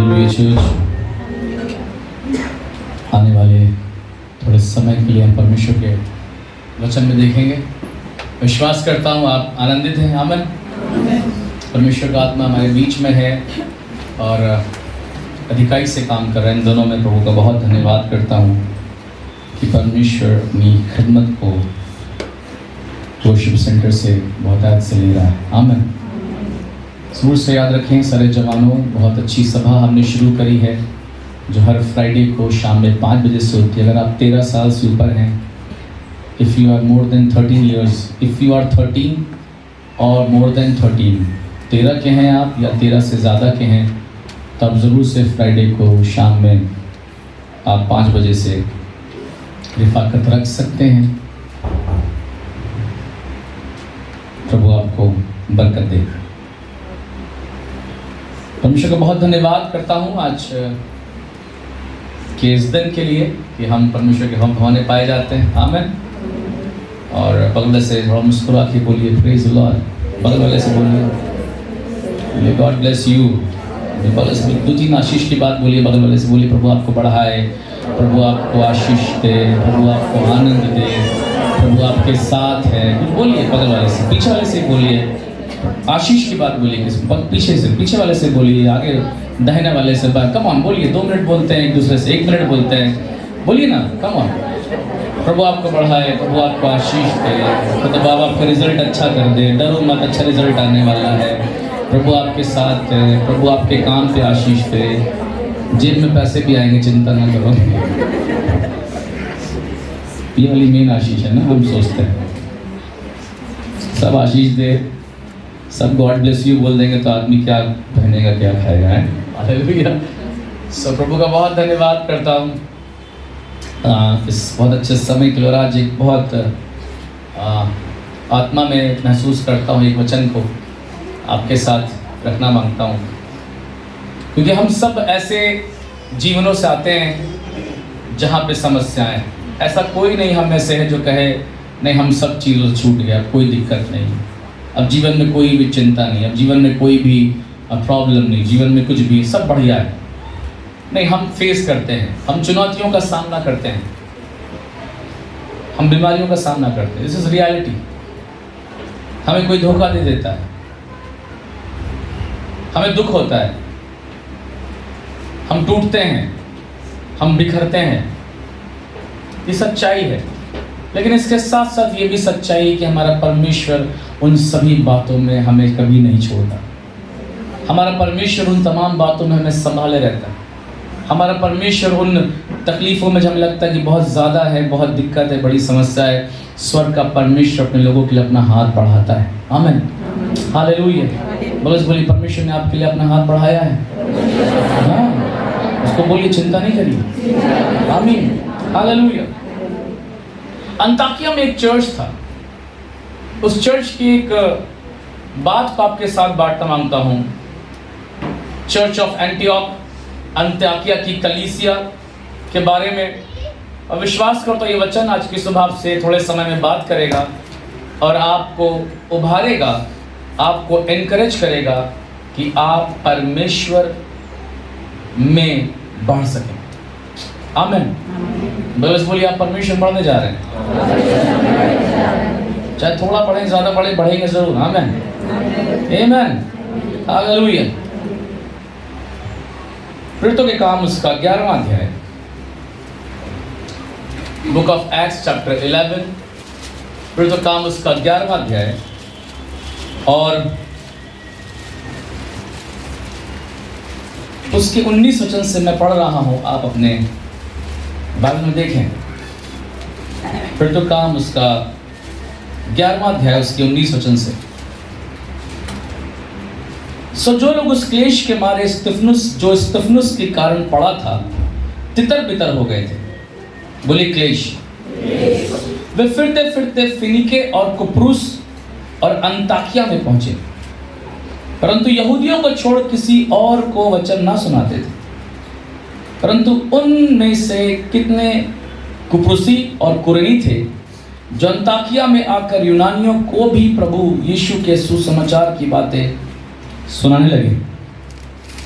Hallelujah church. आने वाले थोड़े समय के लिए हम परमेश्वर के वचन में देखेंगे। विश्वास करता हूँ आप आनंदित हैं। आमीन। परमेश्वर का आत्मा हमारे बीच में है और अधिकाई से काम कर रहे हैं। इन दोनों में प्रभु का बहुत धन्यवाद करता हूँ कि परमेश्वर अपनी खिदमत को वर्शिप सेंटर से बहुत याद से ले रहा है। आमीन। सूर से याद रखें सारे जवानों, बहुत अच्छी सभा हमने शुरू करी है जो हर फ्राइडे को शाम में 5 बजे से होती है। अगर आप 13 साल से ऊपर हैं, if you are more than 13 years, if you are 13 or more than 13 के हैं आप या 13 से ज़्यादा के हैं, तब ज़रूर से फ्राइडे को शाम में आप 5 बजे से रिफाकत रख सकते हैं। प्रभु आपको बरकत दे। परमेश्वर का बहुत धन्यवाद करता हूँ आज के इस दिन के लिए कि हम परमेश्वर के हम भवने पाए जाते हैं। आमीन। और बगल से थोड़ा मुस्कुरा के बोलिए प्रेज द लॉर्ड। बगल वाले से बोलिए गॉड ब्लेस यू। बगल से 2-3 आशीष की बात बोलिए। बगल वाले से बोलिए प्रभु आपको बढ़ाए, प्रभु आपको आशीष दे, प्रभु आपको आनंद दे, प्रभु आपके साथ है। कुछ बोलिए बगल वाले से, पीछे वाले से बोलिए आशीष की बात बोलिए। किस पीछे से, पीछे वाले से बोलिए, आगे दाहिने वाले से कम ऑन बोलिए। 2 मिनट बोलते हैं एक दूसरे से, 1 मिनट बोलते हैं, बोलिए ना, कम ऑन। प्रभु आपको बढ़ाए, प्रभु आपको आशीष दे, तो बाबा आपका रिजल्ट अच्छा कर दे। डरो मत, अच्छा रिजल्ट आने वाला है। प्रभु आपके साथ है, प्रभु आपके काम पे आशीष दे। जेब में पैसे भी आएंगे, चिंता ना करो। ये वाली मेन आशीष है ना, हम सोचते हैं सब आशीष दे, सब गॉड ब्लेस यू बोल देंगे तो आदमी क्या पहनेगा, क्या खाएगा, है। हालेलुया। सो प्रभु का बहुत धन्यवाद करता हूँ इस बहुत अच्छे समय के लिए। आज एक बहुत आत्मा में महसूस करता हूँ, एक वचन को आपके साथ रखना मांगता हूँ, क्योंकि हम सब ऐसे जीवनों से आते हैं जहाँ पे समस्याएं। ऐसा कोई नहीं हम में से है जो कहे नहीं हम सब चीज़ों छूट गया, कोई दिक्कत नहीं, अब जीवन में कोई भी चिंता नहीं, अब जीवन में कोई भी प्रॉब्लम नहीं, जीवन में कुछ भी सब बढ़िया है। नहीं, हम फेस करते हैं, हम चुनौतियों का सामना करते हैं, हम बीमारियों का सामना करते हैं। This is reality. हमें कोई धोखा दे देता है, हमें दुख होता है, हम टूटते हैं, हम बिखरते हैं। ये सच्चाई है। लेकिन इसके साथ साथ ये भी सच्चाई है कि हमारा परमेश्वर उन सभी बातों में हमें कभी नहीं छोड़ता। हमारा परमेश्वर उन तमाम बातों में हमें संभाले रहता है। हमारा परमेश्वर उन तकलीफ़ों में जब हमें लगता है कि बहुत ज़्यादा है, बहुत दिक्कत है, बड़ी समस्या है, स्वर्ग का परमेश्वर अपने लोगों के लिए अपना हाथ बढ़ाता है। आमीन। हालेलुया। बस बोलिए परमेश्वर ने आपके लिए अपना हाथ बढ़ाया है। हाँ, उसको बोलिए चिंता नहीं करिए। आमीन। हालेलुया। अंताकिया में एक चर्च था। उस चर्च की एक बात को आपके साथ बांटना मांगता हूँ। चर्च ऑफ एंटियोक, अंताकिया की कलीसिया के बारे में। और विश्वास करता हूँ ये वचन आज की सुबह से थोड़े समय में बात करेगा और आपको उभारेगा, आपको एनकरेज करेगा कि आप परमेश्वर में बढ़ सकें। आमीन। बस बोलिए आप परमेश्वर बढ़ने जा रहे हैं। चाहे थोड़ा पढ़ें, ज़्यादा पढ़ें, बढ़ेंगे जरूर। आमीन। आमीन। हालेलुया। प्रेरितों के काम उसका 11वां अध्याय, बुक ऑफ एक्ट्स चैप्टर 11। प्रेरितों के काम उसका 11वां अध्याय और उसके 19 वचन से मैं पढ़ रहा हूं, आप अपने बाइबल में देखें। प्रेरितों के काम उसका 11वां अध्याय उसके 19 वचन से। सो जो लोग उस क्लेश के मारे स्तिफनुस के कारण पड़ा था, तितर बितर हो गए थे। बोलिए क्लेश। वे फिरते फिरते फिनिके और कुप्रुस और अंताकिया में पहुंचे, परंतु यहूदियों को छोड़ किसी और को वचन ना सुनाते थे। परंतु उनमें से कितने कुप्रुसी और कुरेनी थे जो अंताकिया में आकर यूनानियों को भी प्रभु यीशु के सुसमाचार की बातें सुनाने लगे।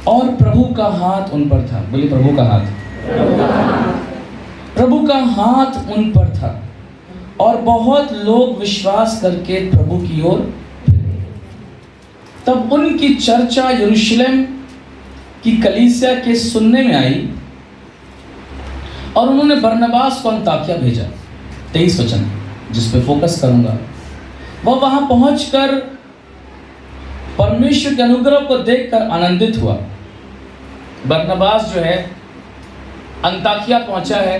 और प्रभु का हाथ उन पर था। बोलिए प्रभु का हाथ। प्रभु का हाथ उन पर था और बहुत लोग विश्वास करके प्रभु की ओर फिरे। तब उनकी चर्चा यरूशलेम की कलीसिया के सुनने में आई और उन्होंने बरनबास को अंताकिया भेजा। 23 वचन जिस पे फोकस करूंगा। वह वहां पहुंचकर परमेश्वर के अनुग्रह को देखकर आनंदित हुआ। बरनबास जो है अंताकिया पहुंचा है,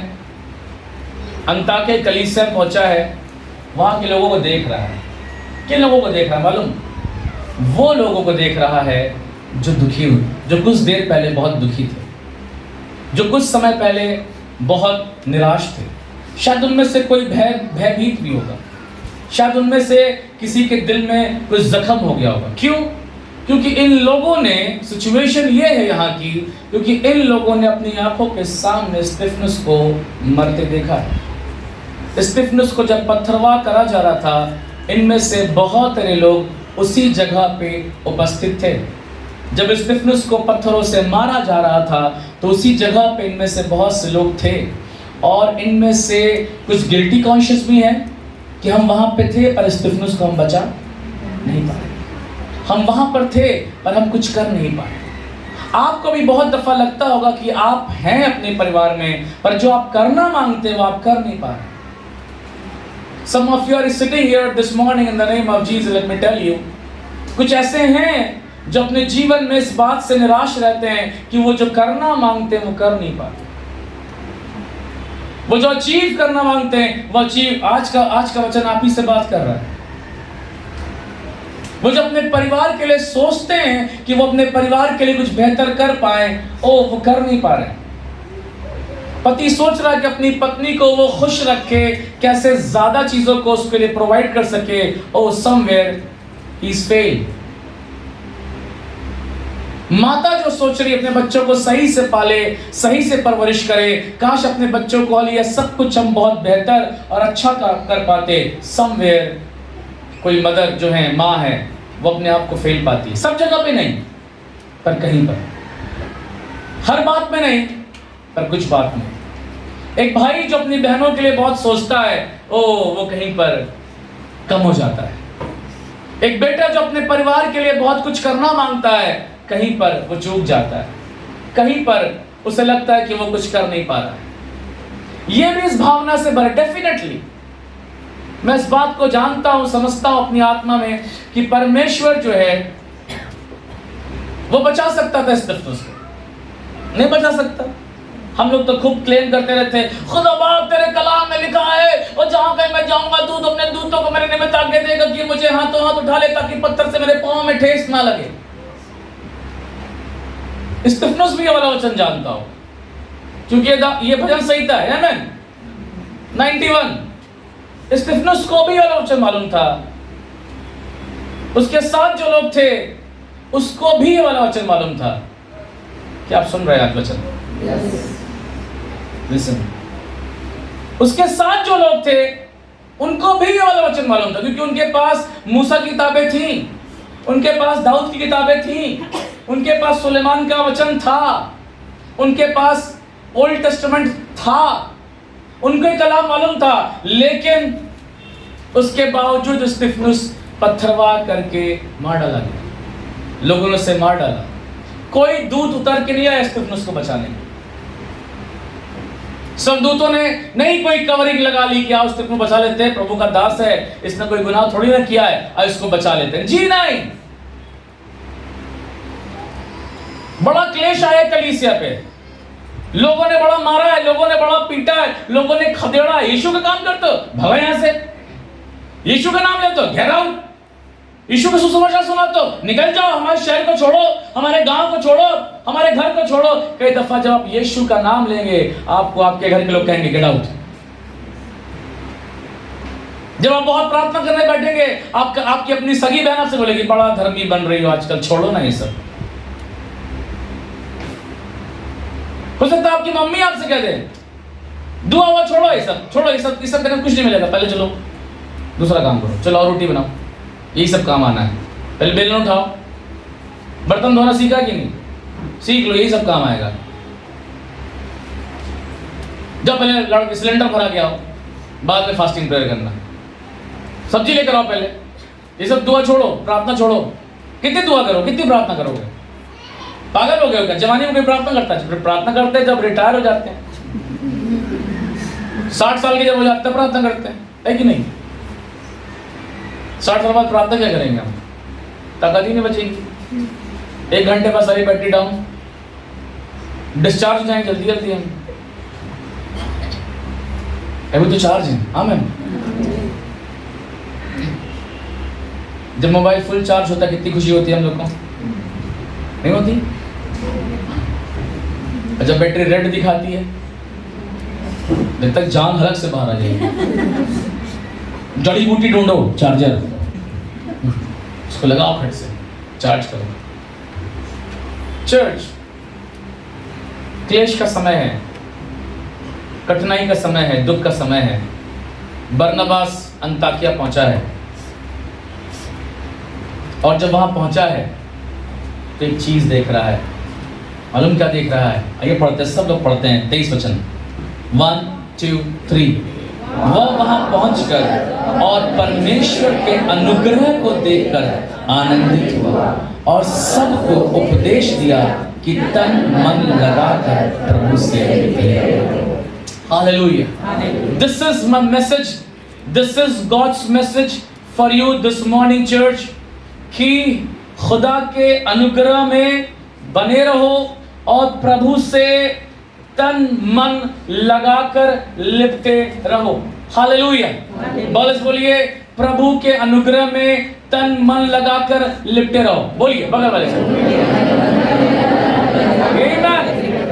अंताकिया कलीसिया पहुंचा है, वहां के लोगों को देख रहा है। किन लोगों को देख रहा है मालूम? वो लोगों को देख रहा है जो दुखी हुए, जो कुछ देर पहले बहुत दुखी थे, जो कुछ समय पहले बहुत निराश थे। शायद उनमें से कोई भयभीत भी होगा, शायद उनमें से किसी के दिल में कुछ जख्म हो गया होगा। क्यों? क्योंकि इन लोगों ने, सिचुएशन ये है यहाँ की, क्योंकि इन लोगों ने अपनी आंखों के सामने स्तिफनुस को मरते देखा है। स्तिफनुस को जब पत्थरवाह करा जा रहा था, इनमें से बहुत सारे लोग उसी जगह पे उपस्थित थे। जब स्तिफनुस को पत्थरों से मारा जा रहा था तो उसी जगह पे इनमें से बहुत से लोग थे और इनमें से कुछ गिल्टी कॉन्शियस भी हैं कि हम वहाँ पे थे पर स्तिफनुस को हम बचा नहीं पाए, हम वहाँ पर थे पर हम कुछ कर नहीं पाए। आपको भी बहुत दफ़ा लगता होगा कि आप हैं अपने परिवार में पर जो आप करना मांगते हैं वो आप कर नहीं पा रहे। Some of you are sitting here this morning in the name of Jesus. Let me tell you, कुछ ऐसे हैं जो अपने जीवन में इस बात से निराश रहते हैं कि वो जो करना मांगते हैं वो कर नहीं पाते। वो जो अचीव करना मांगते हैं वो अचीव, आज का वचन आप ही से बात कर रहा है। वो जो अपने परिवार के लिए सोचते हैं कि वो अपने परिवार के लिए कुछ बेहतर कर पाए, वो कर नहीं पा रहे। पति सोच रहा है कि अपनी पत्नी को वो खुश रखे, कैसे ज्यादा चीजों को उसके लिए प्रोवाइड कर सके, समवेयर ही इज फेल्ड। माता जो सोच रही है अपने बच्चों को सही से पाले, सही से परवरिश करे, काश अपने बच्चों को लिए सब कुछ हम बहुत बेहतर और अच्छा कर पाते, समवेयर कोई मदर जो है, माँ है, वो अपने आप को फेल पाती है। सब जगह पे नहीं पर कहीं पर, हर बात में नहीं पर कुछ बात में। एक भाई जो अपनी बहनों के लिए बहुत सोचता है, वो कहीं पर कम हो जाता है। एक बेटा जो अपने परिवार के लिए बहुत कुछ करना मांगता है, कहीं पर वो चूक जाता है, कहीं पर उसे लगता है कि वो कुछ कर नहीं पा रहा है। ये भी इस भावना से भरे। डेफिनेटली मैं इस बात को जानता हूं, समझता हूं अपनी आत्मा में कि परमेश्वर जो है वो बचा सकता था स्तिफनुस को, नहीं बचा सकता। हम लोग तो खूब क्लेम करते रहते हैं, खुदा बाप तेरे कलाम में लिखा है और जहां कहीं मैं जाऊंगा तू तो अपने दूतों को मेरे निमित्त आज्ञा देगा कि मुझे हाथों हाथ उठा ले ताकि पत्थर से मेरे पांव में ठेस ना लगे। स्तिफनुस भी ये वाला वचन जानता हो क्योंकि ये भजन संहिता है, आमेन 91। स्तिफनुस को भी वाला वचन मालूम था, उसके साथ जो लोग थे उसको भी ये वाला वचन मालूम था। क्या आप सुन रहे हैं आज वचन? लिसन। उसके साथ जो लोग थे उनको भी ये वाला वचन मालूम था क्योंकि उनके पास मूसा की किताबें थी, उनके पास दाऊद की किताबें थी, उनके पास सुलेमान का वचन था, उनके पास ओल्ड टेस्टामेंट था, उनको ये कलाम मालूम था। लेकिन उसके बावजूद स्तिफनुस पत्थरवाह करके मार डाला गया, लोगों ने उसे मार डाला। कोई दूत उतर के नहीं आया स्तिफनुस को बचाने। सब दूतों ने नहीं कोई कवरिंग लगा ली कि आओ स्तिफनुस बचा लेते हैं, प्रभु का दास है, इसने कोई गुनाह थोड़ी ना किया है, अब इसको बचा लेते हैं। जी नहीं, बड़ा क्लेश आया कलीसिया पे, लोगों ने बड़ा मारा है, लोगों ने बड़ा पीटा है, लोगों ने खदेड़ा। यीशु का काम करते हो, भगो यहां से, यीशु का नाम लेते हो, घेर आउट, यीशु का सुसमाचार सुनाते हो, निकल जाओ, हमारे शहर को छोड़ो, हमारे गांव को छोड़ो, हमारे घर को छोड़ो। कई दफा जब आप यीशु का नाम लेंगे आपको आपके घर के लोग कहेंगे गेट आउट। जब आप बहुत प्रार्थना करने बैठेंगे आपकी अपनी सगी बहन आपसे बोलेगी बड़ा धर्मी बन रही हो आजकल, छोड़ो ना ये सब। हो सकता है आपकी मम्मी आपसे कह दे दुआ हुआ छोड़ो ये सब, छोड़ो ये सब करने कुछ नहीं मिलेगा, पहले चलो दूसरा काम करो, चलो और रोटी बनाओ, यही सब काम आना है, पहले बेलन उठाओ। बर्तन धोना सीखा कि नहीं? सीख लो, यही सब काम आएगा। जब पहले लड़के सिलेंडर भरा के आओ, बाद में फास्टिंग प्रेयर करना। सब्जी लेकर आओ पहले, ये सब दुआ छोड़ो, प्रार्थना छोड़ो। कितनी दुआ करो, कितनी प्रार्थना करोगे? पागल हो गए क्या? जवानी में कोई प्रार्थना करता है? प्रार्थना करते हैं जब रिटायर हो जाते हैं, 60 साल के जब हो जाते हैं प्रार्थना करते हैं, है कि नहीं? 60 साल बाद प्रार्थना क्या करेंगे हम? ताकत ही नहीं बचेगी। 1 घंटे बाद सारी बैटरी डाउन, डिस्चार्ज हो जाएंगे जल्दी जल्दी हम। अभी तो चार्ज है। हाँ मैम, जब मोबाइल फुल चार्ज होता है कितनी खुशी होती है हम लोग को, नहीं होती? जब बैटरी रेड दिखाती है, जब तक जान हलक से बाहर आ जाएगी। जड़ी बूटी ढूंढो, चार्जर उसको लगाओ, खट से चार्ज करो। चर्च, क्लेश का समय है, कठिनाई का समय है, दुख का समय है। बरनबास अंताकिया पहुंचा है, और जब वहां पहुंचा है तो एक चीज देख रहा है। मालूम क्या देख रहा है? आइए पढ़ते हैं, सब लोग पढ़ते हैं। 23 वचन, 1 2 3। वह वहां पहुंचकर और परमेश्वर के अनुग्रह को देखकर आनंदित हुआ और सबको उपदेश दिया कि तन मन लगाकर प्रभु से मिले। Hallelujah. This is my message. This is God's message for you this morning, church. कि खुदा के अनुग्रह में बने रहो और प्रभु से तन मन लगाकर लिपटे रहो। हालेलुया। बोलिए, प्रभु के अनुग्रह में तन मन लगाकर लिपटे रहो। बोलिए बगल वाले से। आमीन।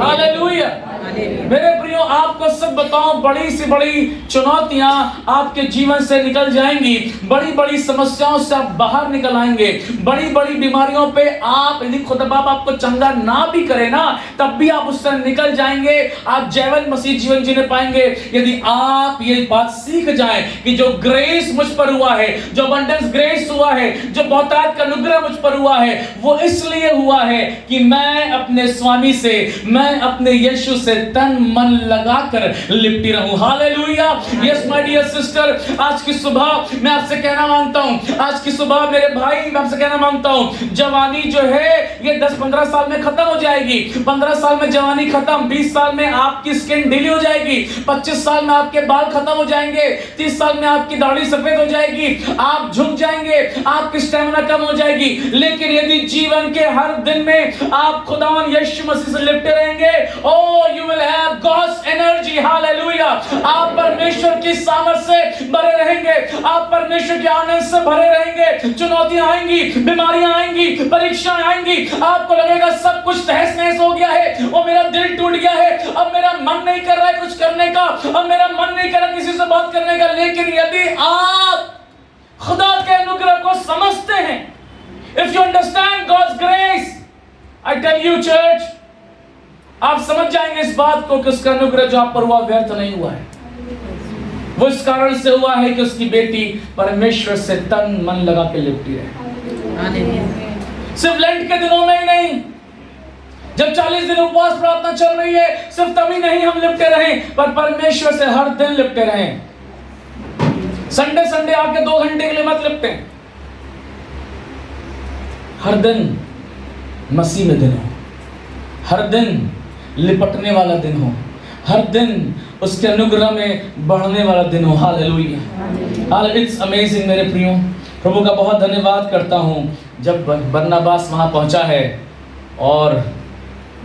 हालेलुया। मेरे प्रियो, आपको सब बताऊं, बड़ी से बड़ी चुनौतियां आपके जीवन से निकल जाएंगी, बड़ी बड़ी समस्याओं से आप बाहर निकल आएंगे, बड़ी बड़ी बीमारियों पे आप, यदि खुदा बाप आपको चंगा ना भी करे ना, तब भी आप उससे निकल जाएंगे। आप जैवन मसीह जीवन जीने पाएंगे यदि आप ये बात सीख जाएं कि जो ग्रेस मुझ पर हुआ है, जो अबंडेंस ग्रेस हुआ है, जो बहुतायत का अनुग्रह मुझ पर हुआ है, वो इसलिए हुआ है कि मैं अपने स्वामी से, मैं अपने यीशु से तन मन लगाकर लिपटी रहूं। Hallelujah. Yes my dear sister, आज की सुबह मैं आपसे कहना मांगता हूं, आज की सुबह मेरे भाई मैं आपसे कहना मांगता हूं, जवानी जो है ये 10-15 साल में खत्म हो जाएगी। 15 साल में जवानी खत्म, 20 साल में आपकी स्किन ढीली हो जाएगी, 25 साल में आपके बाल खत्म हो जाएंगे, 30 साल में आपकी दाढ़ी सफेद हो जाएगी, आप झुक जाएंगे, आपकी स्टैमिना कम हो जाएगी। लेकिन यदि जीवन के हर दिन में आप खुदावन यीशु मसीह से लिपटे रहेंगे, oh you will have God's energy. Hallelujah. आप परमेश्वर की सामर्थ से भरे रहेंगे, आप परमेश्वर के आनंद से भरे रहेंगे। चुनौतियां आएंगी, बीमारियां आएंगी, परीक्षाएं आएंगी, आपको लगेगा सब कुछ तहस नहस हो गया है, और मेरा दिल टूट गया है, अब मेरा मन नहीं कर रहा है कुछ करने का, अब मेरा मन नहीं कर रहा किसी से बात करने का। लेकिन यदि आप खुदा के अनुग्रह को समझते हैं, if you understand God's grace, I tell you church, आप समझ जाएंगे इस बात को कि उसका अनुग्रह जो आप पर हुआ व्यर्थ नहीं हुआ है। वो इस कारण से हुआ है कि उसकी बेटी परमेश्वर से तन मन लगा के लिपटी रहे। सिर्फ लेंट के दिनों में ही नहीं, जब 40 दिन उपवास प्रार्थना चल रही है, सिर्फ तभी नहीं हम लिपटे रहे, पर परमेश्वर से हर दिन लिपटे रहे। संडे संडे आके 2 घंटे के लिए मत लिपटे, हर दिन मसीह में दिन हो, हर दिन लिपटने वाला दिन हो, हर दिन उसके अनुग्रह में बढ़ने वाला दिन हो। हालेलुया। इट्स अमेजिंग मेरे प्रियो, प्रभु का बहुत धन्यवाद करता हूँ। जब बरनबास वहाँ पहुँचा है और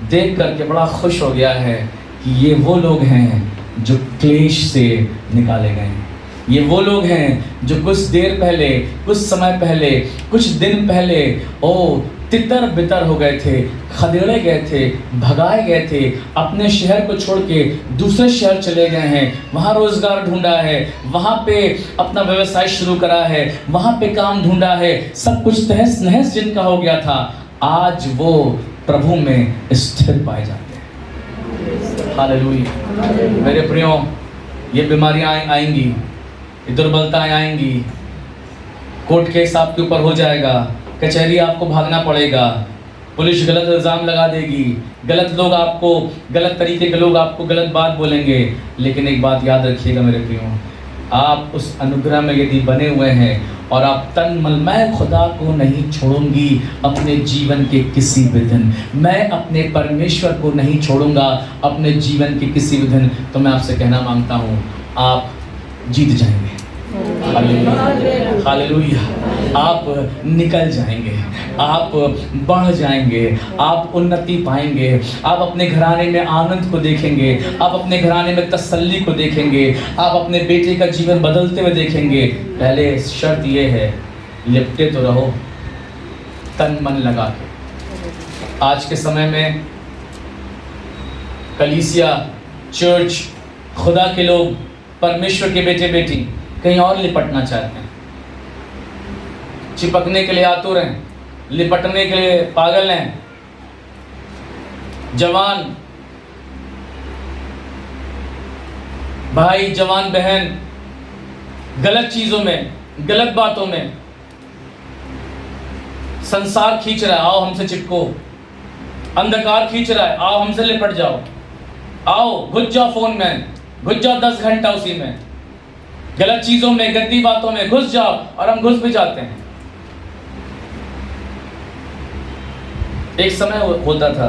देख करके बड़ा खुश हो गया है कि ये वो लोग हैं जो क्लेश से निकाले गए हैं, ये वो लोग हैं जो कुछ देर पहले, कुछ समय पहले, कुछ दिन पहले तितर बितर हो गए थे, खदेड़े गए थे, भगाए गए थे, अपने शहर को छोड़ के दूसरे शहर चले गए हैं, वहाँ रोजगार ढूंढा है, वहाँ पे अपना व्यवसाय शुरू करा है, वहाँ पे काम ढूंढा है, सब कुछ तहस नहस जिनका हो गया था, आज वो प्रभु में स्थिर पाए जाते हैं। हालेलुया। मेरे प्रियो, ये बीमारियाँ आएंगी, ये दुर्बलताएं आएंगी, कोर्ट केस आपके ऊपर हो जाएगा, कचहरी आपको भागना पड़ेगा, पुलिस गलत इल्ज़ाम लगा देगी, गलत लोग आपको, गलत तरीके के लोग आपको गलत बात बोलेंगे, लेकिन एक बात याद रखिएगा मेरे प्रियो, आप उस अनुग्रह में यदि बने हुए हैं और आप तन मन, मैं खुदा को नहीं छोड़ूंगी अपने जीवन के किसी भी दिन, मैं अपने परमेश्वर को नहीं छोड़ूंगा अपने जीवन के किसी भी दिन, तो मैं आपसे कहना मांगता हूँ, आप जीत जाएंगे। हालेलुया। आप निकल जाएंगे, आप बढ़ जाएंगे, आप उन्नति पाएंगे, आप अपने घराने में आनंद को देखेंगे, आप अपने घराने में तसल्ली को देखेंगे, आप अपने बेटे का जीवन बदलते हुए देखेंगे। पहले शर्त ये है, लिपटे तो रहो तन मन लगा के। आज के समय में कलीसिया, चर्च, खुदा के लोग, परमेश्वर के बेटे बेटी कहीं और लिपटना चाहते हैं, चिपकने के लिए आतुर हैं, लिपटने के लिए पागल हैं। जवान भाई, जवान बहन गलत चीजों में, गलत बातों में संसार खींच रहा है, आओ हमसे चिपको। अंधकार खींच रहा है, आओ हमसे लिपट जाओ, आओ घुस जाओ फोन में, घुस जाओ 10 घंटा उसी में, गलत चीजों में, गंदी बातों में घुस जाओ। और हम घुस भी जाते हैं। एक समय होता था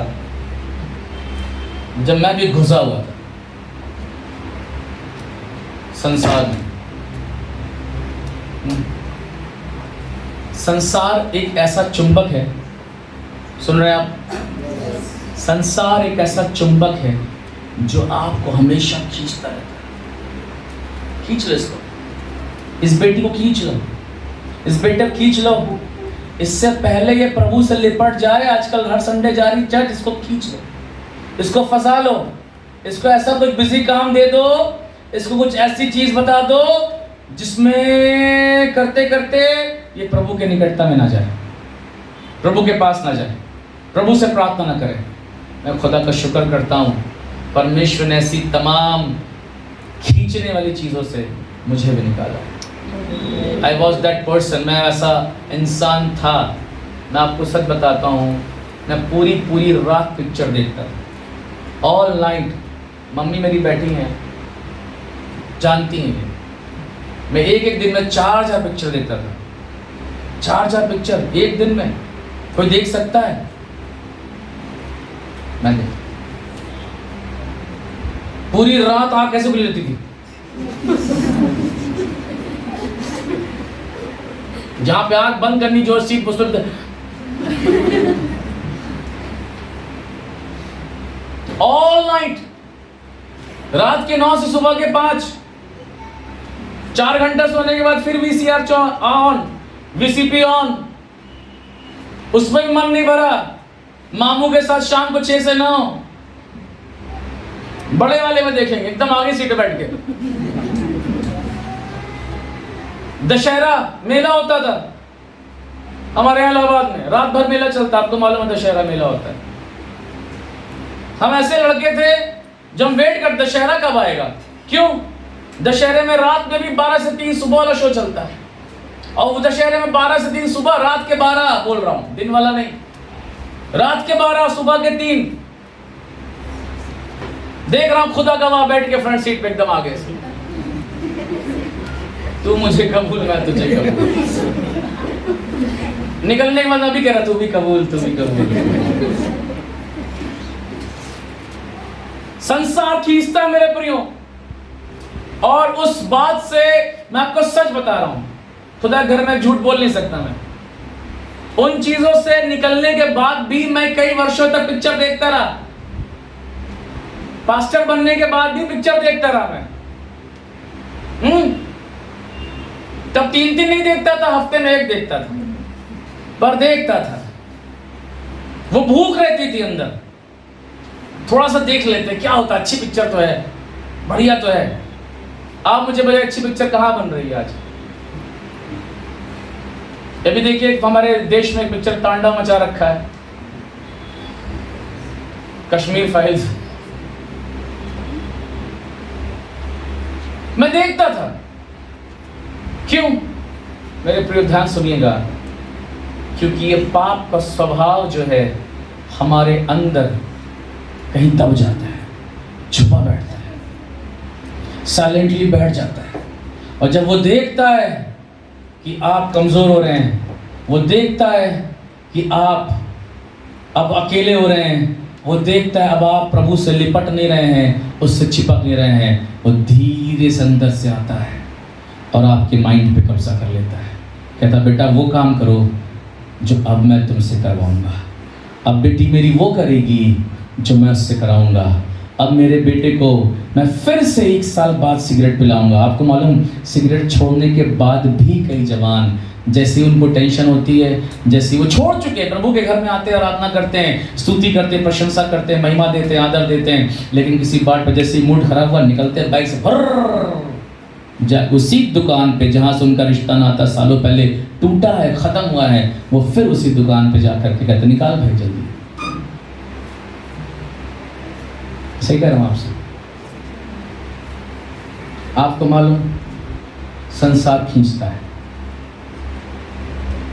जब मैं भी घुसा हुआ था संसार में। संसार एक ऐसा चुंबक है, सुन रहे हैं आप? संसार एक ऐसा चुंबक है जो आपको हमेशा खींचता रहता है। खींच लो इसको, इस बेटी को खींच लो, इस बेटे को खींच लो, इससे पहले ये प्रभु से लिपट जाए। आजकल हर संडे जा रही चर्च, इसको खींच लो, इसको फंसा लो, इसको ऐसा कुछ बिजी काम दे दो, इसको कुछ ऐसी चीज बता दो जिसमें करते करते ये प्रभु के निकटता में ना जाए, प्रभु के पास ना जाए, प्रभु से प्रार्थना ना करे। मैं खुदा का शुक्र करता हूँ, परमेश्वर ने ऐसी तमाम खींचने वाली चीज़ों से मुझे भी निकाला। I was that person, मैं ऐसा इंसान था। मैं आपको सच बताता हूँ, मैं पूरी रात पिक्चर देखता था, ऑल नाइट। मम्मी मेरी बैठी हैं, जानती हैं, मैं एक दिन में 4,000 पिक्चर देखता था। 4,000 पिक्चर एक दिन में कोई देख सकता है? मैं देख, पूरी रात आँख कैसे खुली रहती थी। जहां पे आंख बंद करनी जो सीट पुस्तक, ऑल नाइट, रात के 9 से सुबह के 5, 4 घंटा सोने के बाद फिर VCR ऑन, VCP ऑन। उसमें भी मन नहीं भरा। मामू के साथ शाम को 6 से 9 बड़े वाले में देखेंगे, एकदम आगे सीट पे बैठ के। दशहरा मेला होता था हमारे यहाँ इलाहाबाद में, रात भर मेला चलता, आपको मालूम है दशहरा मेला होता है। हम ऐसे लड़के थे जो हम वेट कर दशहरा कब आएगा। क्यों? दशहरे में रात में भी 12 से 3 सुबह वाला शो चलता है, और दशहरे में 12 से 3 सुबह, रात के 12 बोल रहा हूँ, दिन वाला नहीं, रात के 12 सुबह के 3 देख रहा हूँ। खुदा का वहां बैठ के फ्रंट सीट पे एकदम आगे से, तू मुझे कबूल, मैं तुझे कबूल। निकलने के बाद मैं भी कह रहा, तू भी कबूल, तू भी कबूल। संसार खींचता मेरे प्रियो, और उस बात से मैं आपको सच बता रहा हूं, खुदा घर में झूठ बोल नहीं सकता मैं। उन चीजों से निकलने के बाद भी मैं कई वर्षों तक पिक्चर देखता रहा। पास्टर बनने के बाद भी पिक्चर देखता रहा मैं। तब 3 नहीं देखता था, हफ्ते में 1 देखता था, पर देखता था। वो भूख रहती थी अंदर, थोड़ा सा देख लेते क्या होता, अच्छी पिक्चर तो है, बढ़िया तो है। आप मुझे बताइए अच्छी पिक्चर कहाँ बन रही है आज? अभी देखिए हमारे देश में एक पिक्चर तांडव मचा रखा है, कश्मीर फाइल्स। मैं देखता था। क्यों? मेरे प्रिय ध्यान सुनिएगा, क्योंकि ये पाप का स्वभाव जो है हमारे अंदर कहीं दब जाता है, छुपा बैठता है, साइलेंटली बैठ जाता है। और जब वो देखता है कि आप कमज़ोर हो रहे हैं, वो देखता है कि आप अब अकेले हो रहे हैं, वो देखता है अब आप प्रभु से लिपट नहीं रहे हैं, उससे चिपक नहीं रहे हैं, वो धीरे से अंदर से आता है और आपके माइंड पे कब्जा कर लेता है। कहता बेटा वो काम करो जो अब मैं तुमसे करवाऊंगा, अब बेटी मेरी वो करेगी जो मैं उससे कराऊंगा, अब मेरे बेटे को मैं फिर से 1 साल बाद सिगरेट पिलाऊंगा। आपको मालूम, सिगरेट छोड़ने के बाद भी कई जवान, जैसे उनको टेंशन होती है, जैसे वो छोड़ चुके हैं, प्रभु के घर में आते हैं, आराधना करते हैं, स्तुति करते हैं, प्रशंसा करते हैं, महिमा देते हैं, आदर देते हैं, लेकिन किसी बात पर जैसे मूड खराब हुआ निकलते हैं बाइक से भर उसी दुकान पे जहाँ से उनका रिश्ता नाता सालों पहले टूटा है, खत्म हुआ है, वो फिर उसी दुकान पे जाकर के कहते निकाल भाई जल्दी। सही कह रहा हूँ आपसे। आपको मालूम, संसार खींचता है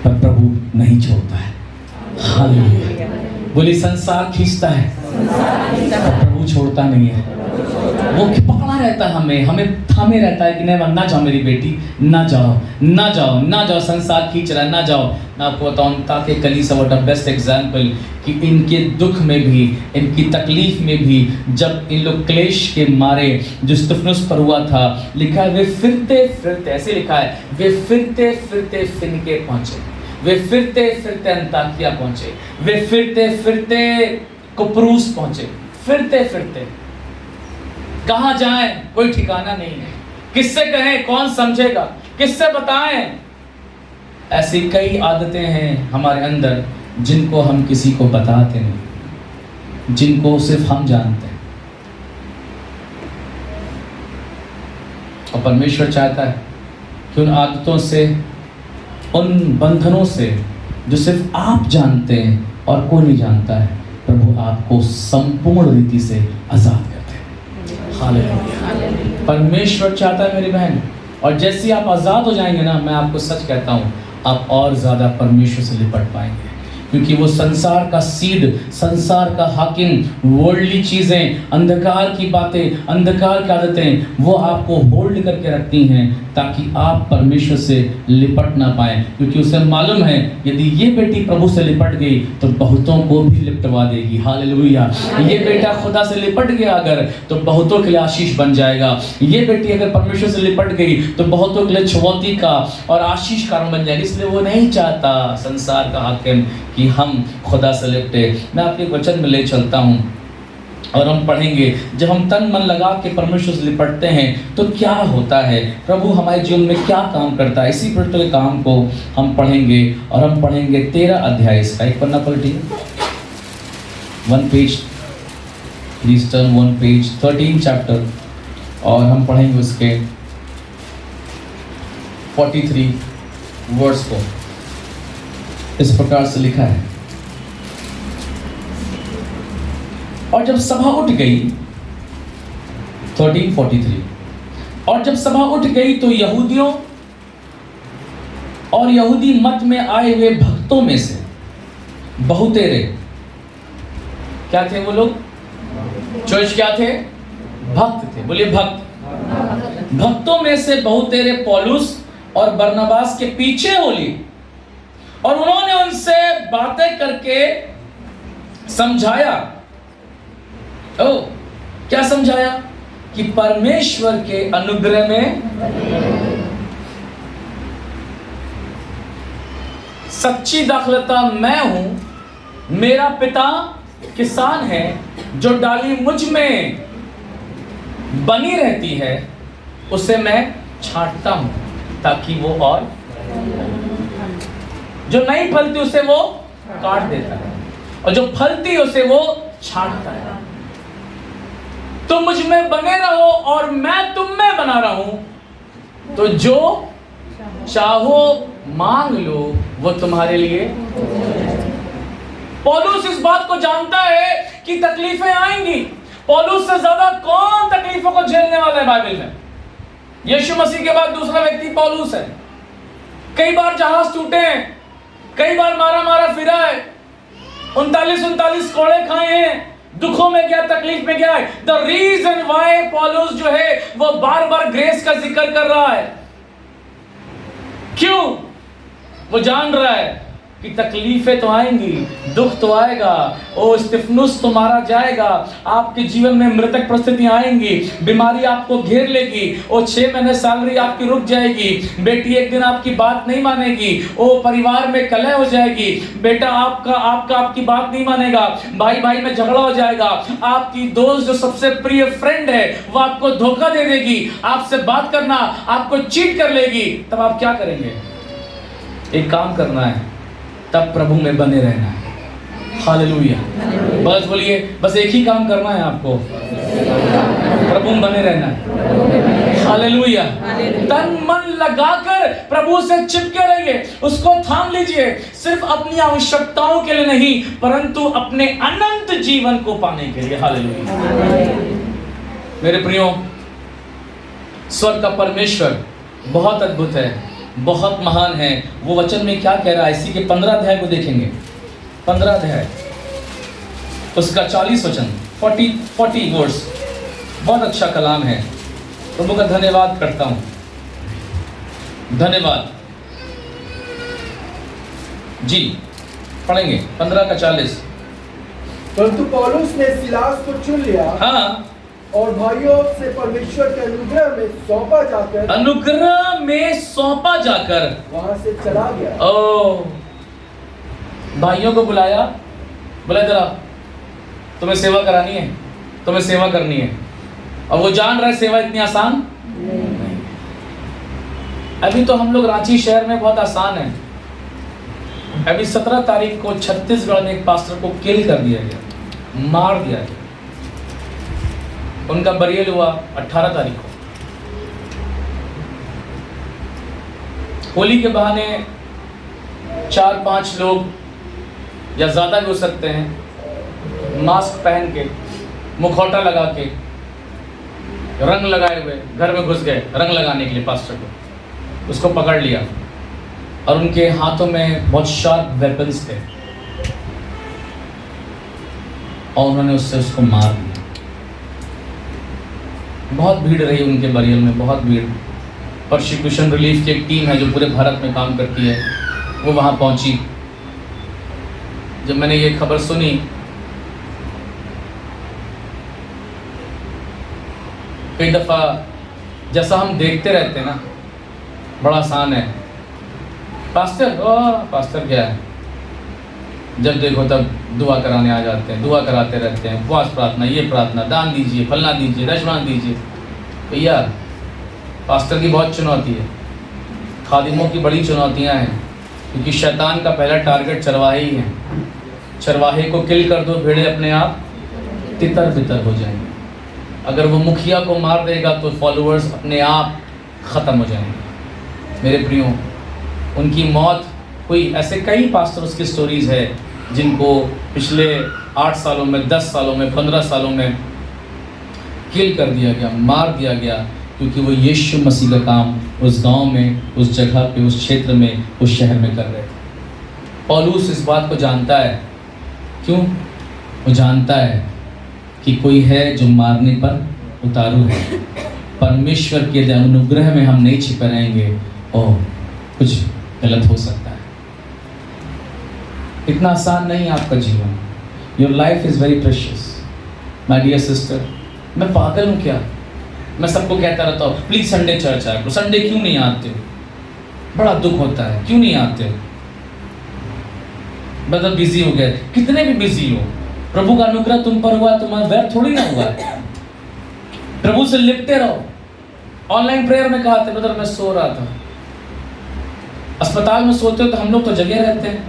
पर प्रभु नहीं छोड़ता है। हालेलुया। बोली संसार खींचता है पर प्रभु छोड़ता नहीं है। वो पकड़ा रहता है, हमें थामे रहता है कि नहीं ना जाओ मेरी बेटी, ना जाओ ना जाओ ना जाओ, संसार खींच रहा है, ना जाओ। मैं आपको बताऊं, ताकि कलीसिया व्हाट अ बेस्ट एग्जाम्पल कि इनके दुख में भी, इनकी तकलीफ में भी, जब इन लोग क्लेश के मारे जो स्तिफनुस पर हुआ था, लिखा है वे फिरते फिरते, ऐसे लिखा है, वे फिरते फिरते फिनके पहुंचे, वे फिरते फिरते अंताकिया पहुंचे, वे फिरते फिरते कुप्रूस पहुंचे। फिरते फिरते कहाँ जाएं कोई ठिकाना नहीं है, किससे कहें कौन समझेगा, किससे बताएं। ऐसी कई आदतें हैं हमारे अंदर जिनको हम किसी को बताते नहीं, जिनको सिर्फ हम जानते हैं। और परमेश्वर चाहता है कि उन आदतों से, उन बंधनों से जो सिर्फ आप जानते हैं और कोई नहीं जानता है, प्रभु आपको संपूर्ण रीति से आजाद करते हैं। हालेलुया। परमेश्वर चाहता है मेरी बहन, और जैसे आप आजाद हो जाएंगे ना, मैं आपको सच कहता हूँ, आप और ज्यादा परमेश्वर से लिपट पाएंगे, क्योंकि वो संसार का सीड, संसार का हाकिम, वर्ल्डली चीजें, अंधकार की बातें, अंधकार की आदतें, वो आपको होल्ड करके रखती हैं ताकि आप परमेश्वर से लिपट ना पाए। क्योंकि उसे मालूम है यदि ये बेटी प्रभु से लिपट गई तो बहुतों को भी लिपटवा देगी। हालेलुया। ये बेटा खुदा से लिपट गया अगर, तो बहुतों के लिए आशीष बन जाएगा। ये बेटी अगर परमेश्वर से लिपट गई तो बहुतों के लिए छुवौती का और आशीष कारण बन जाएगी। इसलिए वो नहीं चाहता संसार का हाकिम कि हम खुदा से लिपटे। मैं आपके वचन में ले चलता हूँ और हम पढ़ेंगे, जब हम तन मन लगा के परमेश्वर से लिपटते हैं तो क्या होता है, प्रभु हमारे जीवन में क्या काम करता है। इसी पर्टिकुलर काम को हम पढ़ेंगे और हम पढ़ेंगे 13 अध्याय इसका। एक पन्ना पलटिए, 1 page, please turn 1 page, 13 chapter, और हम पढ़ेंगे उसके 43 वर्ड्स को। इस प्रकार से लिखा है, और जब सभा उठ गई, 13:43, और जब सभा उठ गई तो यहूदियों और यहूदी मत में आए हुए भक्तों में से बहुतेरे, क्या थे वो लोग? चर्च क्या थे? भक्त थे। बोलिए भक्त। भक्तों में से बहुतेरे पौलुस और बरनबास के पीछे हो ली, और उन्होंने उनसे बातें करके समझाया। क्या समझाया? कि परमेश्वर के अनुग्रह में सच्ची दाखलता मैं हूं, मेरा पिता किसान है, जो डाली मुझ में बनी रहती है उसे मैं छांटता हूं ताकि वो, और जो नहीं फलती उसे वो काट देता है, और जो फलती उसे वो छांटता है। तुम मुझ में बने रहो और मैं तुम में बना रहूं, तो जो चाहो मांग लो वो तुम्हारे लिए। पौलुस इस बात को जानता है कि तकलीफें आएंगी। पौलुस से ज्यादा कौन तकलीफों को झेलने वाला है बाइबल में? यीशु मसीह के बाद दूसरा व्यक्ति पौलुस है। कई बार जहाज टूटे हैं, कई बार मारा मारा फिरा है, 39 कोड़े खाए हैं, दुखों में गया, तकलीफ में गया है। द रीजन वाई पौलुस जो है वो बार बार ग्रेस का जिक्र कर रहा है, क्यों? वो जान रहा है कि तकलीफें तो आएंगी, दुख तो आएगा, ओ स्तिफनुस तो मारा जाएगा, आपके जीवन में मृतक परिस्थितियां आएंगी, बीमारी आपको घेर लेगी, ओ 6 महीने सैलरी आपकी रुक जाएगी, बेटी एक दिन आपकी बात नहीं मानेगी, ओ परिवार में कलह हो जाएगी, बेटा आपकी बात नहीं मानेगा, भाई भाई में झगड़ा हो जाएगा, आपकी दोस्त जो सबसे प्रिय फ्रेंड है वो आपको धोखा दे देगी, आपसे बात करना आपको चीट कर लेगी। तब आप क्या करेंगे? एक काम करना है, तब प्रभु में बने रहना है। हालेलुया। बस बोलिए, बस एक ही काम करना है आपको, प्रभु में बने रहना है। हालेलुया। तन मन लगाकर प्रभु से चिपके रहिए, उसको थाम लीजिए, सिर्फ अपनी आवश्यकताओं के लिए नहीं परंतु अपने अनंत जीवन को पाने के लिए। हालेलुया। मेरे प्रियो, स्वर्ग का परमेश्वर बहुत अद्भुत है, बहुत महान है। वो वचन में क्या कह रहा है, इसी के 15 अध्याय को देखेंगे। 15 अध्याय उसका 40 वचन, 40 वर्स, बहुत अच्छा कलाम है। प्रभु का धन्यवाद करता हूं, धन्यवाद जी। पढ़ेंगे 15 का 40। परंतु पौलुस ने सिलास को चुन लिया, हाँ, और भाइयों से परमेश्वर के अनुग्रह में सौंपा जाकर वहां से चला गया। ओ, भाइयों को बुलाया, बोला जरा तुम्हें सेवा करानी है, तुम्हें सेवा करनी है। और वो जान रहे सेवा इतनी आसान नहीं। अभी तो हम लोग रांची शहर में बहुत आसान है। अभी 17 तारीख को छत्तीसगढ़ में एक पास्टर को किल कर दिया गया, मार दिया गया। उनका बरियल हुआ 18 तारीख को। होली के बहाने 4-5 लोग या ज़्यादा भी हो सकते हैं, मास्क पहन के, मुखौटा लगा के, रंग लगाए हुए घर में घुस गए रंग लगाने के लिए पास्टर को। उसको पकड़ लिया और उनके हाथों में बहुत शार्प वेपन्स थे और उन्होंने उसको मार दिया। बहुत भीड़ रही उनके बरियल में, बहुत भीड़। परसिक्यूशन रिलीफ की एक टीम है जो पूरे भारत में काम करती है, वो वहाँ पहुँची। जब मैंने ये खबर सुनी, कई दफ़ा जैसा हम देखते रहते हैं ना, बड़ा आसान है, पास्टर क्या है, जब देखो तब दुआ कराने आ जाते हैं, दुआ कराते रहते हैं, उपवास प्रार्थना, ये प्रार्थना, दान दीजिए, फलना दीजिए, दशवान दीजिए। भैया, पास्टर की बहुत चुनौती है, खादिमों की बड़ी चुनौतियां हैं, क्योंकि शैतान का पहला टारगेट चरवाहे ही है। चरवाहे को किल कर दो, भेड़े अपने आप तितर बितर हो जाएंगे। अगर वो मुखिया को मार देगा तो फॉलोअर्स अपने आप ख़त्म हो जाएंगे। मेरे प्रियो, उनकी मौत हुई। ऐसे कई पास्टर्स की स्टोरीज़ है जिनको पिछले 8 सालों में, 10 सालों में, 15 सालों में किल कर दिया गया, मार दिया गया, क्योंकि वो यीशु मसीह का काम उस गांव में, उस जगह पे, उस क्षेत्र में, उस शहर में कर रहे थे। पौलुस इस बात को जानता है। क्यों? वो जानता है कि कोई है जो मारने पर उतारू है। परमेश्वर के अनुग्रह में हम नहीं छिपे रहेंगे और कुछ गलत हो सकता है। इतना आसान नहीं है आपका जीवन। Your life is very precious my dear sister. मैं पागल हूँ क्या? मैं सबको कहता रहता हूँ प्लीज़ संडे चर्च आए। संडे क्यों नहीं आते हो? बड़ा दुख होता है, क्यों नहीं आते हो? मतलब बिजी हो गए। कितने भी बिजी हो, प्रभु का अनुग्रह तुम पर हुआ, तुम्हारा व्यर्थ थोड़ी ना हुआ है। प्रभु से लिपटे रहो। ऑनलाइन प्रेयर में कहा था ब्रदर, मैं सो रहा था। अस्पताल में सोते हो तो हम लोग तो जगे रहते हैं,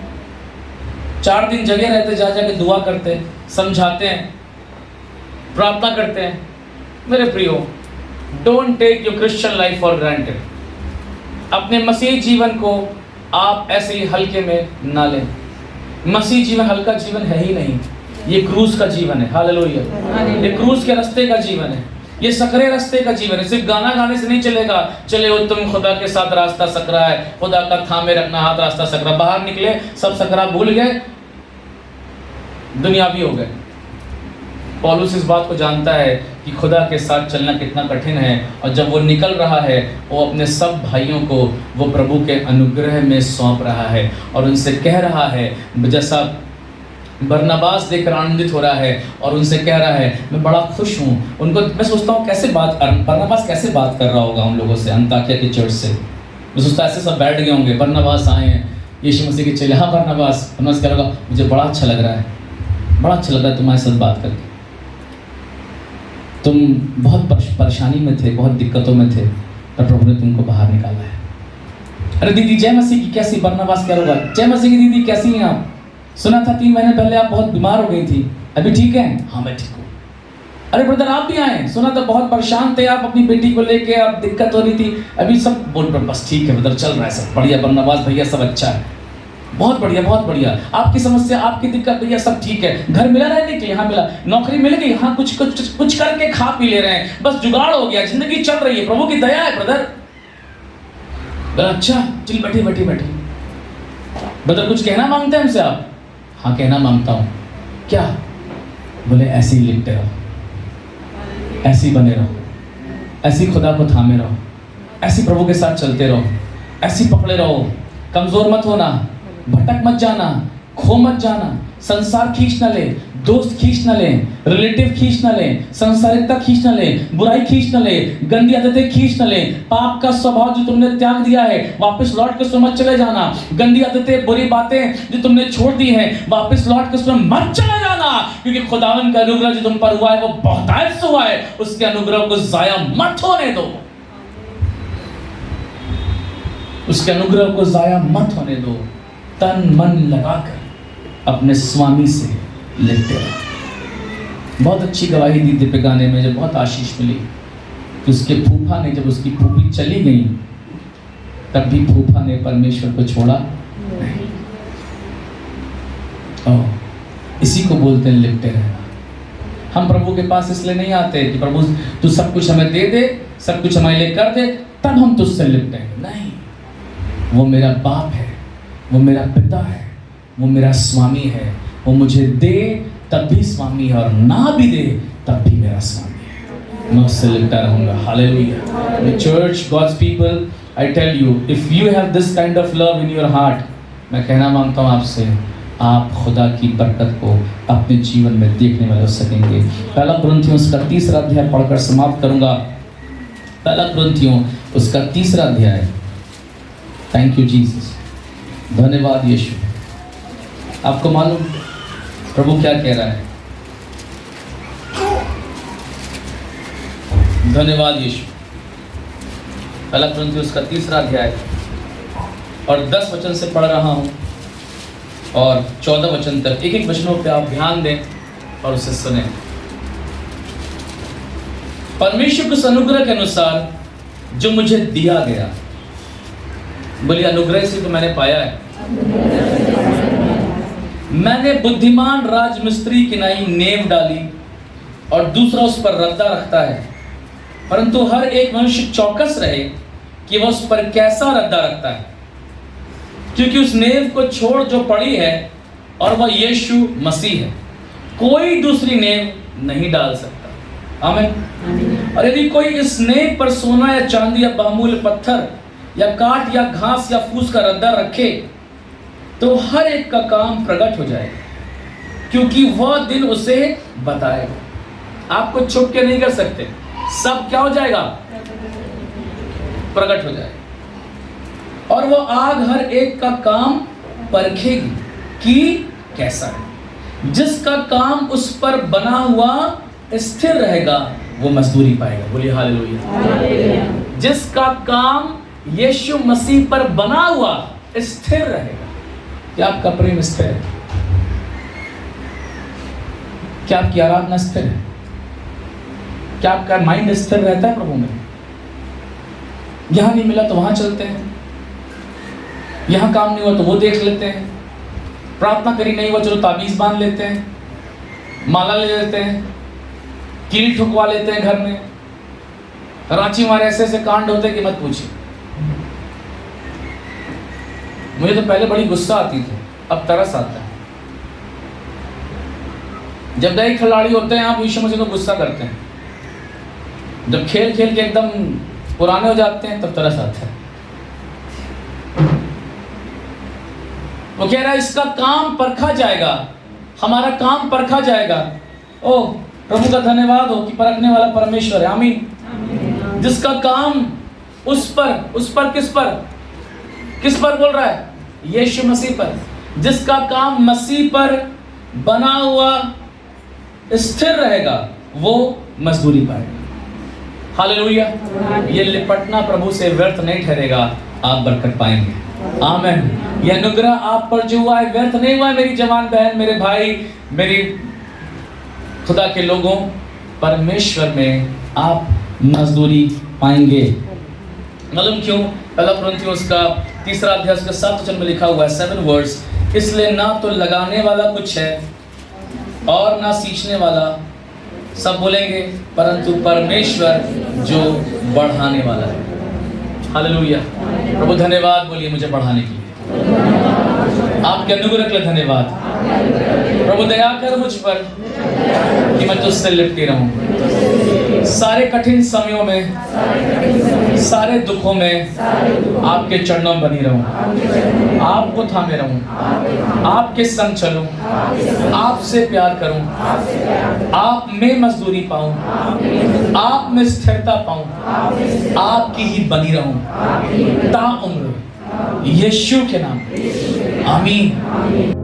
4 दिन जगे रहते, जा जाके दुआ करते हैं, समझाते हैं, प्रार्थना करते हैं। मेरे प्रियो, don't take your Christian life for granted. अपने मसीह जीवन को आप ऐसे ही हल्के में ना लें। मसीह जीवन हल्का जीवन है ही नहीं, ये क्रूस का जीवन है। हालेलुया। ये क्रूस के रास्ते का जीवन है, ये सकरे रास्ते का जीवन है। सिर्फ गाना गाने से नहीं चलेगा। चले हो तुम खुदा के साथ, रास्ता सकरा है, खुदा का थामे रखना हाथ, रास्ता सकरा। बाहर निकले, सब सकरा भूल गए, दुनियावी हो गए। पौलुस इस बात को जानता है कि खुदा के साथ चलना कितना कठिन है, और जब वो निकल रहा है वो अपने सब भाइयों को वो प्रभु के अनुग्रह में सौंप रहा है और उनसे कह रहा है, जैसा बरनबास देखकर आनंदित हो रहा है और उनसे कह रहा है मैं बड़ा खुश हूँ। उनको मैं सोचता हूँ कैसे बरनबास कैसे बात कर रहा होगा उन लोगों से, अंताकिया की चर्च से। मैं सोचता ऐसे सब बैठ गए होंगे, बरनबास आए हैं यीशु मसीह के चेले, हाँ बरनबास क्या लगा, मुझे बड़ा अच्छा लग रहा है, बड़ा अच्छा लग रहा है तुम्हारे साथ बात करके, तुम बहुत परेशानी में थे, बहुत दिक्कतों में थे, पर प्रभु ने तुमको बाहर निकाला है। अरे दीदी जय मसीह की कैसी, बरनबास क्या होगा, जय मसीह की दीदी कैसी हैं आप, सुना था 3 महीने पहले आप बहुत बीमार हो गई थी, अभी ठीक है? हाँ मैं ठीक हूँ। अरे ब्रदर आप भी आए, सुना था बहुत परेशान थे आप अपनी बेटी को लेके, आप दिक्कत हो रही थी, अभी सब बोल पर बस ठीक है ब्रदर, चल रहा है सब बढ़िया, बरनबास भैया सब अच्छा है, बहुत बढ़िया बहुत बढ़िया। आपकी समस्या आपकी दिक्कत भैया सब ठीक है, घर मिला रहने के लिए, हाँ मिला, नौकरी मिल गई, हाँ कुछ करके खा पी ले रहे हैं, बस जुगाड़ हो गया, जिंदगी चल रही है, प्रभु की दया है ब्रदर। अच्छा चल बैठे बैठे बैठे। ब्रदर कुछ कहना मांगते हैं हमसे आप? हाँ कहना मांगता हूँ। क्या? बोले ऐसे ही लिपटे रहो, ऐसे ही बने रहो, ऐसे ही खुदा को थामे रहो, ऐसे ही प्रभु के साथ चलते रहो, ऐसे ही पकड़े रहो, कमजोर मत होना, भटक मत जाना, खो मत जाना, संसार खींच ना ले, दोस्त खींच ना ले, रिलेटिव खींच ना ले, संसारिकता खींच ना ले, बुराई खींच ना ले, गंदी आदतें खींच ना ले, पाप का स्वभाव जो तुमने त्याग दिया है वापस लौट के उसमें मत चले जाना, गंदी आदतें बुरी बातें जो तुमने छोड़ दी हैं वापस लौट के उसमें मत चले जाना, क्योंकि खुदावन का अनुग्रह जो तुम पर हुआ है वो बहुतायत से हुआ है, उसके अनुग्रह को जाया मत होने दो, उसके अनुग्रह को जाया मत होने दो। तन मन लगाकर अपने स्वामी से लिपटे रहो। बहुत अच्छी गवाही दी दीपिका ने, मुझे बहुत आशीष मिली कि उसके फूफा ने, जब उसकी फूफी चली गई तब भी फूफा ने परमेश्वर को छोड़ा नहीं। इसी को बोलते हैं लिपटे रहना। हम प्रभु के पास इसलिए नहीं आते कि प्रभु तू सब कुछ हमें दे दे, सब कुछ हमारे लिए कर दे, तब हम तुझसे लिपटेंगे। नहीं, वो मेरा बाप है, वो मेरा पिता है, वो मेरा स्वामी है, वो मुझे दे तब भी स्वामी है और ना भी दे तब भी मेरा स्वामी है, मैं उससे लिपटा रहूंगा। Hallelujah. Church, God's people, I tell you, if you have this kind of love in your heart, मैं कहना मांगता हूँ आपसे, आप खुदा की बरकत को अपने जीवन में देखने वाले हो सकेंगे। पहला कुरिन्थियों उसका 3रा अध्याय पढ़कर समाप्त करूंगा। पहला कुरिन्थियों उसका 3रा अध्याय। थैंक यू जीसस, धन्यवाद यीशु। आपको मालूम प्रभु क्या कह रहा है? धन्यवाद यीशु। पहला कुरिन्थियों उसका 3रा अध्याय और 10 वचन से पढ़ रहा हूं और 14 वचन तक, एक एक वचनों पे आप ध्यान दें और उसे सुने। परमेश्वर के उस अनुग्रह के अनुसार जो मुझे दिया गया, बोलिए अनुग्रह से तो मैंने पाया है, मैंने बुद्धिमान राजमिस्त्री की नई नेव डाली और दूसरा उस पर रद्दा रखता है, परंतु हर एक मनुष्य चौकस रहे कि वह उस पर कैसा रद्दा रखता है, क्योंकि उस नेव को छोड़ जो पड़ी है और वह यीशु मसीह है, कोई दूसरी नेव नहीं डाल सकता। आमीन। और यदि कोई इस नेव पर सोना या चांदी या बहुमूल्य पत्थर या काठ या घास या फूस का रद्दा रखे तो हर एक का काम प्रकट हो जाएगा, क्योंकि वह दिन उसे बताएगा। आपको छुप के नहीं कर सकते, सब क्या हो जाएगा? प्रकट हो जाएगा। और वो आग हर एक का काम परखेगी कि कैसा है। जिसका काम उस पर बना हुआ स्थिर रहेगा वो मजदूरी पाएगा। बोलिए हालेलुया। जिसका काम यीशु मसीह पर बना हुआ स्थिर रहेगा। क्या आपका प्रेम स्थिर है? क्या आपकी आराधना स्थिर है? क्या आपका माइंड स्थिर रहता है प्रभु में? यहां नहीं मिला तो वहां चलते हैं, यहां काम नहीं हुआ तो वो देख लेते हैं, प्रार्थना करी नहीं हुआ चलो ताबीज बांध लेते हैं, माला ले लेते हैं, कील ठुकवा लेते हैं घर में। रांची हमारे ऐसे ऐसे कांड होते कि मत पूछिए। मुझे तो पहले बड़ी गुस्सा आती थी, अब तरस आता है। जब नए खिलाड़ी होते हैं आप यीशु मसीह को गुस्सा करते हैं, जब खेल खेल के एकदम पुराने हो जाते हैं तब तरस आता है। वो कह रहा है इसका काम परखा जाएगा, हमारा काम परखा जाएगा। ओ प्रभु का धन्यवाद हो कि परखने वाला परमेश्वर है। आमीन। जिसका काम उस पर किस पर बोल रहा है? यीशु मसीह पर। जिसका काम मसीह पर बना हुआ स्थिर रहेगा वो मजदूरी पाएगा। हालेलुया। ये लिपटना प्रभु से व्यर्थ नहीं ठहरेगा, आप बरकत पाएंगे। आमीन। यह अनुग्रह आप पर जो हुआ है व्यर्थ नहीं हुआ है मेरी जवान बहन, मेरे भाई, मेरी खुदा के लोगों। परमेश्वर में आप मजदूरी पाएंगे। मालूम क्यों? पहला कुरिन्थियों का 3 अध्याय के 7 वचन में लिखा हुआ है 7 वर्ड्स, इसलिए ना तो लगाने वाला कुछ है और ना सींचने वाला, सब बोलेंगे, परंतु परमेश्वर जो बढ़ाने वाला है। हालेलुया। प्रभु धन्यवाद बोलिए मुझे बढ़ाने के लिए, आपके अनुग्रह के लिए धन्यवाद। प्रभु दया कर मुझ पर कि मैं तुझसे लिपटी रहूं। सारे कठिन समयों में, सारे दुखों में आपके चरणों में बनी रहूं, आपको थामे रहूं, आपके संग चलूं, आपसे प्यार करूं, आप में मजदूरी पाऊं, आप में स्थिरता पाऊं, आपकी ही बनी रहूं ताउम्र, यीशु के नाम। आमीन।